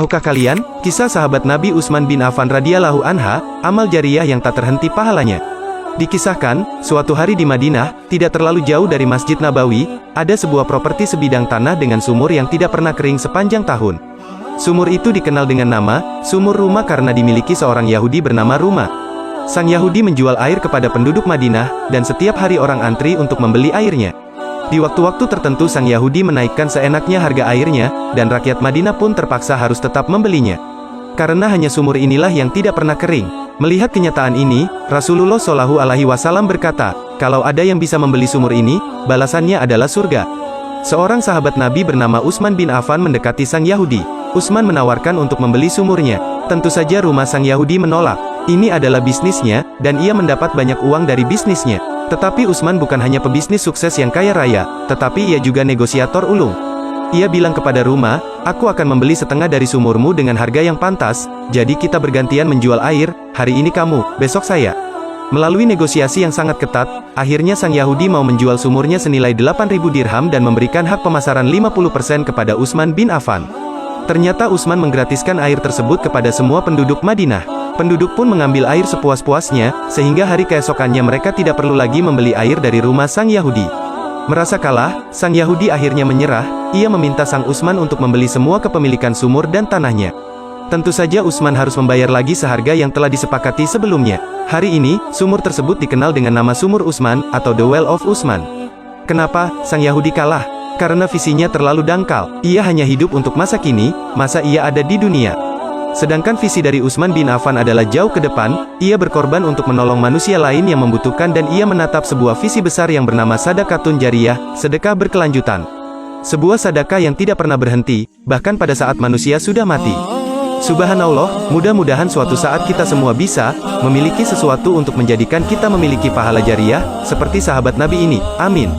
Tahukah kalian, kisah sahabat Nabi Utsman bin Affan radhiyallahu anha, amal jariyah yang tak terhenti pahalanya. Dikisahkan, suatu hari di Madinah, tidak terlalu jauh dari Masjid Nabawi, ada sebuah properti sebidang tanah dengan sumur yang tidak pernah kering sepanjang tahun. Sumur itu dikenal dengan nama, Sumur Ruma karena dimiliki seorang Yahudi bernama Ruma. Sang Yahudi menjual air kepada penduduk Madinah, dan setiap hari orang antri untuk membeli airnya. Di waktu-waktu tertentu sang Yahudi menaikkan seenaknya harga airnya, dan rakyat Madinah pun terpaksa harus tetap membelinya. Karena hanya sumur inilah yang tidak pernah kering. Melihat kenyataan ini, Rasulullah Shallallahu Alaihi Wasallam berkata, kalau ada yang bisa membeli sumur ini, balasannya adalah surga. Seorang sahabat Nabi bernama Utsman bin Affan mendekati sang Yahudi. Utsman menawarkan untuk membeli sumurnya. Tentu saja rumah sang Yahudi menolak. Ini adalah bisnisnya, dan ia mendapat banyak uang dari bisnisnya. Tetapi Utsman bukan hanya pebisnis sukses yang kaya raya, tetapi ia juga negosiator ulung. Ia bilang kepada Ruma, aku akan membeli setengah dari sumurmu dengan harga yang pantas, jadi kita bergantian menjual air, hari ini kamu, besok saya. Melalui negosiasi yang sangat ketat, akhirnya sang Yahudi mau menjual sumurnya senilai 8.000 dirham dan memberikan hak pemasaran 50% kepada Utsman bin Affan. Ternyata Utsman menggratiskan air tersebut kepada semua penduduk Madinah. Penduduk pun mengambil air sepuas-puasnya, sehingga hari keesokannya mereka tidak perlu lagi membeli air dari rumah sang Yahudi. Merasa kalah, sang Yahudi akhirnya menyerah, ia meminta sang Utsman untuk membeli semua kepemilikan sumur dan tanahnya. Tentu saja Utsman harus membayar lagi seharga yang telah disepakati sebelumnya. Hari ini, sumur tersebut dikenal dengan nama Sumur Utsman, atau The Well of Utsman. Kenapa sang Yahudi kalah? Karena visinya terlalu dangkal. Ia hanya hidup untuk masa kini, masa ia ada di dunia. Sedangkan visi dari Utsman bin Affan adalah jauh ke depan, ia berkorban untuk menolong manusia lain yang membutuhkan dan ia menatap sebuah visi besar yang bernama Sadaqatun Jariyah, sedekah berkelanjutan. Sebuah sedekah yang tidak pernah berhenti, bahkan pada saat manusia sudah mati. Subhanallah, mudah-mudahan suatu saat kita semua bisa memiliki sesuatu untuk menjadikan kita memiliki pahala jariyah, seperti sahabat Nabi ini. Amin.